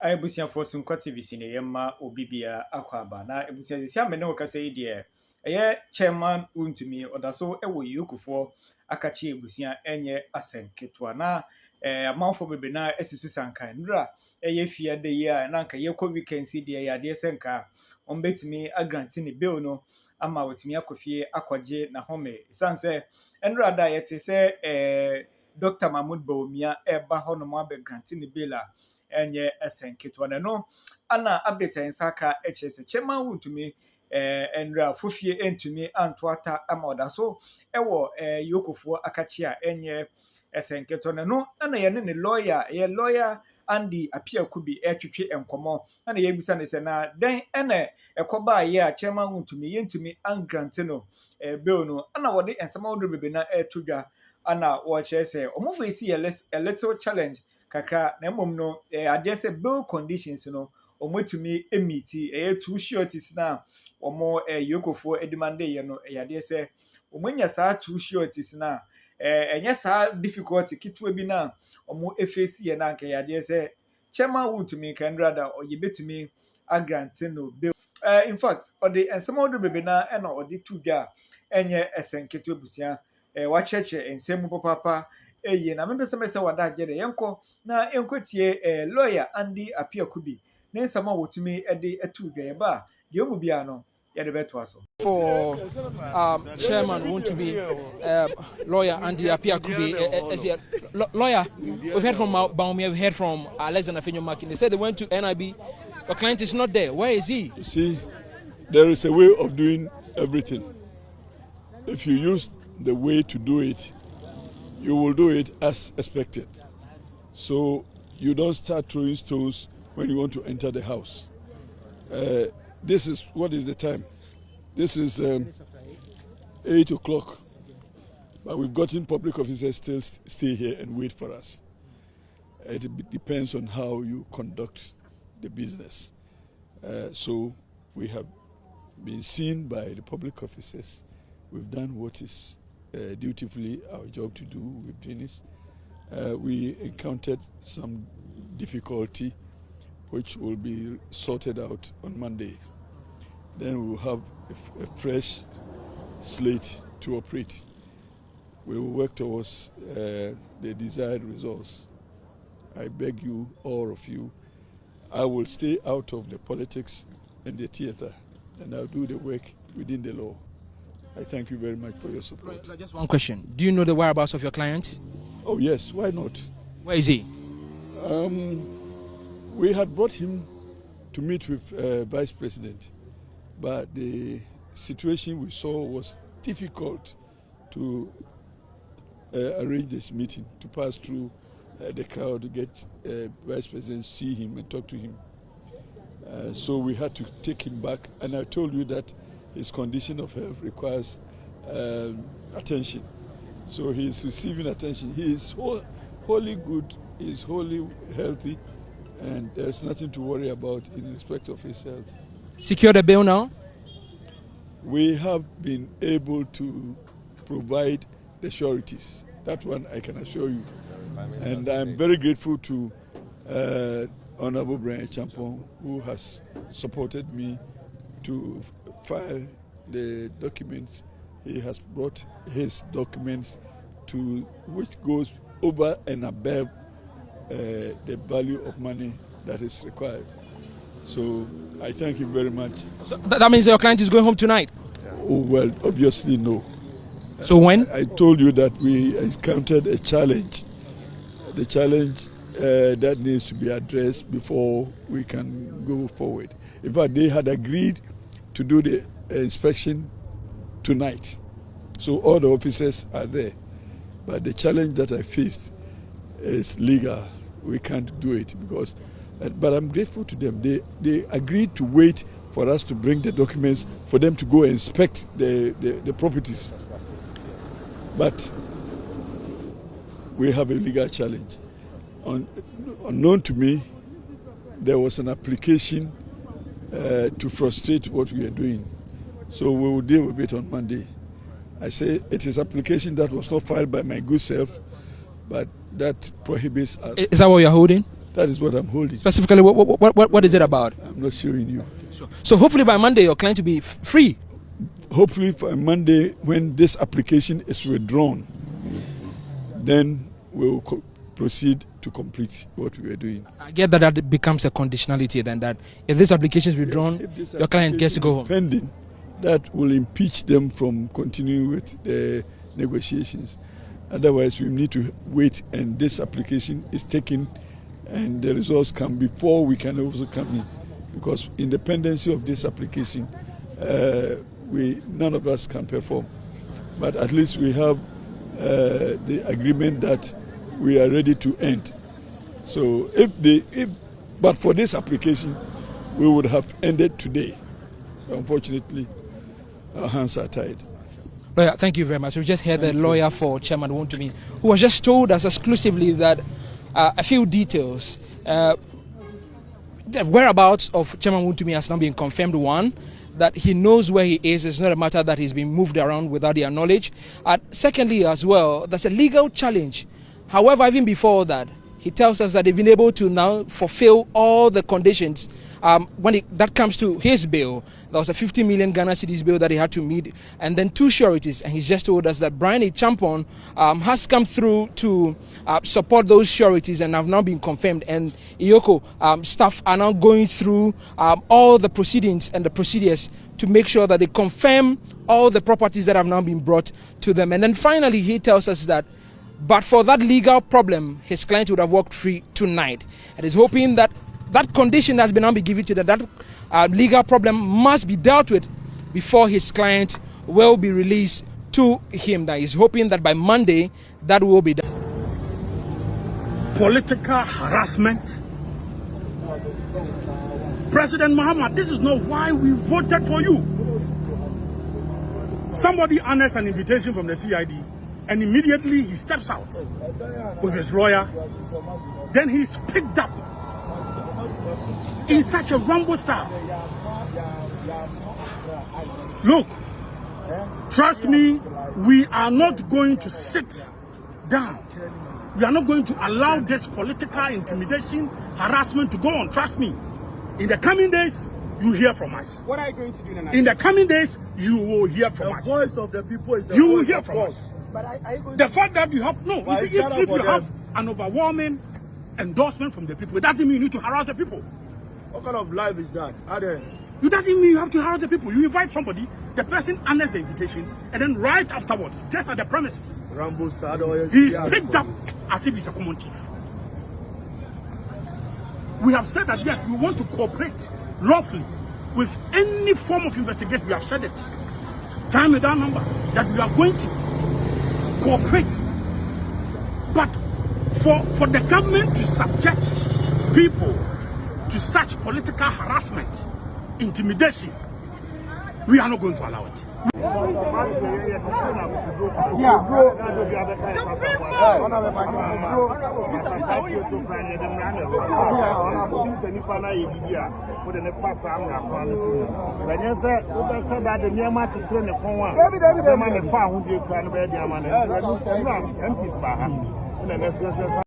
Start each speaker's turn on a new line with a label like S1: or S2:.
S1: Ebusia for some TV ne yema obibia akwaba na ebusia sia me ne okasa yi de eye chairman Wontumi odaso ewo yokufo akachi ebusia enye asenketwa na amanfo bebe na esisu sankan nura eye fia de yi a na nka ye ko weekend de ya de senka ombetumi agranti ne bill no ama wotumi akofie akwaje na home sanse nura da yete se Dr. Mahmoud Bawumia eba hono mo abegranti ne bill a enye esenketwa no ana update ensaka hs chema Wontumi enra fofie entumi antoata amoda so ewo yokofo akachi a enye esenketwa no ana ye ne lawyer Andy Apiakubi etwetwe enkomo ana ye bisa ne se na den ene ekoba ye a chema Wontumi yentumi angrante no bill no ana wode ensama wodo bebe na etodwa ana wo chese omofo isi a little challenge kakra na emom no ade se bill conditions no omotumi emiti two shorties na omo yokofo edimande ye no ade se omonya saa two shorties na enye saa difficulty kitwe bi na omo efesi ye na nka ade se chema Wontumi kandrada oyebetumi agrant no bill in fact ode ensemo do bebe na na ode tudwa enye esenketo busia wacheche ensemu papa eye na membe semese wada jere yenko na enkotie lawyer Andy Apiakubi ne nsama wotumi ede etudwa ye ba de omu bia no ye de beto aso
S2: for chairman Wontumi lawyer Andy Apiakubi as a lawyer. We've heard from Bawumia, we've heard from Alexander Fenyomakin. They said they went to NIB. The client is not there. Where is he?
S3: You see, there is a way of doing everything. If you use the way to do it, you will do it as expected. So you don't start throwing stones when you want to enter the house. This is, what is the time? This is 8 o'clock. But we've gotten public officers still stay here and wait for us. It depends on how you conduct the business. So we have been seen by the public officers. We've done what is dutifully our job to do with Dennis. We encountered some difficulty which will be sorted out on Monday. Then we will have a fresh slate to operate. We will work towards the desired results. I beg you, all of you, I will stay out of the politics and the theater, and I'll do the work within the law. I thank you very much for your support.
S2: Just one question. Do you know the whereabouts of your client?
S3: Oh, yes. Why not?
S2: Where is he?
S3: We had brought him to meet with Vice President, but the situation we saw was difficult to arrange this meeting, to pass through the crowd to get Vice President, see him and talk to him. So we had to take him back, and I told you that his condition of health requires attention. So he is receiving attention. He is wholly good, he is wholly healthy, and there's nothing to worry about in respect of his health.
S2: Secure the bail now?
S3: We have been able to provide the sureties. That one I can assure you. And I'm very grateful to Honorable Brian Champon, who has supported me to file the documents. He has brought his documents to which goes over and above the value of money that is required. So I thank you very much.
S2: So that means your client is going home tonight?
S3: Oh, well, obviously no.
S2: So when?
S3: I told you that we encountered a challenge. The challenge that needs to be addressed before we can go forward. In fact, they had agreed to do the inspection tonight. So all the officers are there. But the challenge that I faced is legal. We can't do it because, but I'm grateful to them. They agreed to wait for us to bring the documents for them to go inspect the properties. But we have a legal challenge. Unknown to me, there was an application to frustrate what we are doing. So we will deal with it on Monday. I say it is application that was not filed by my good self, but that prohibits us.
S2: Is that what you're holding?
S3: That is what I'm holding.
S2: Specifically, what is it about?
S3: I'm not showing you.
S2: So hopefully by Monday, your client will be free.
S3: Hopefully by Monday, when this application is withdrawn, then we'll proceed to complete what we are doing.
S2: I get that becomes a conditionality then, that if this application is withdrawn, your client gets to go home.
S3: Pending, that will impeach them from continuing with the negotiations. Otherwise, we need to wait and this application is taken and the results come before we can also come in. Because independency of this application, none of us can perform. But at least we have the agreement that we are ready to end. So but for this application, we would have ended today. Unfortunately, our hands are tied.
S2: Lawyer, thank you very much. We just heard the lawyer for Chairman Wontumi, who was just told us exclusively that a few details. The whereabouts of Chairman Wontumi has now been confirmed. One, that he knows where he is. It's not a matter that he's been moved around without their knowledge. Secondly, as well, there's a legal challenge. However, even before that, he tells us that they've been able to now fulfill all the conditions. When that comes to his bill, there was a 50 million Ghana cedis bill that he had to meet, and then 2 sureties. And he's just told us that Brian Champon has come through to support those sureties and have now been confirmed. And Iyoko staff are now going through all the proceedings and the procedures to make sure that they confirm all the properties that have now been brought to them. And then finally, he tells us that but for that legal problem, his client would have walked free tonight. And he's hoping that that condition has been now be given to them, that legal problem must be dealt with before his client will be released to him. That he's hoping that by Monday, that will be done.
S4: Political harassment. President Muhammad, this is not why we voted for you. Somebody honors an invitation from the CID, and immediately he steps out with his lawyer. Then he's picked up in such a rumble style. Look, trust me, we are not going to sit down. We are not going to allow this political intimidation, harassment to go on. Trust me. In the coming days, you hear from us.
S5: What are you going to do tonight?
S4: In the coming days, you will hear from us.
S5: The voice of the people is the
S4: you will
S5: voice
S4: hear
S5: of
S4: from
S5: God.
S4: us.
S5: But are you going
S4: The
S5: to...
S4: fact that you have no, you see, if you have an overwhelming endorsement from the people, it doesn't mean you need to harass the people.
S5: What kind of life is that?
S4: It doesn't mean you have to harass the people. You invite somebody, the person honors the invitation, and then right afterwards, just at the premises,
S5: Rambo style.
S4: he's picked up as if he's a common thief. We have said that yes, we want to cooperate lawfully with any form of investigation. We have said it time without number that we are going to cooperate. But for the government to subject people to such political harassment, intimidation, we are not going to allow it.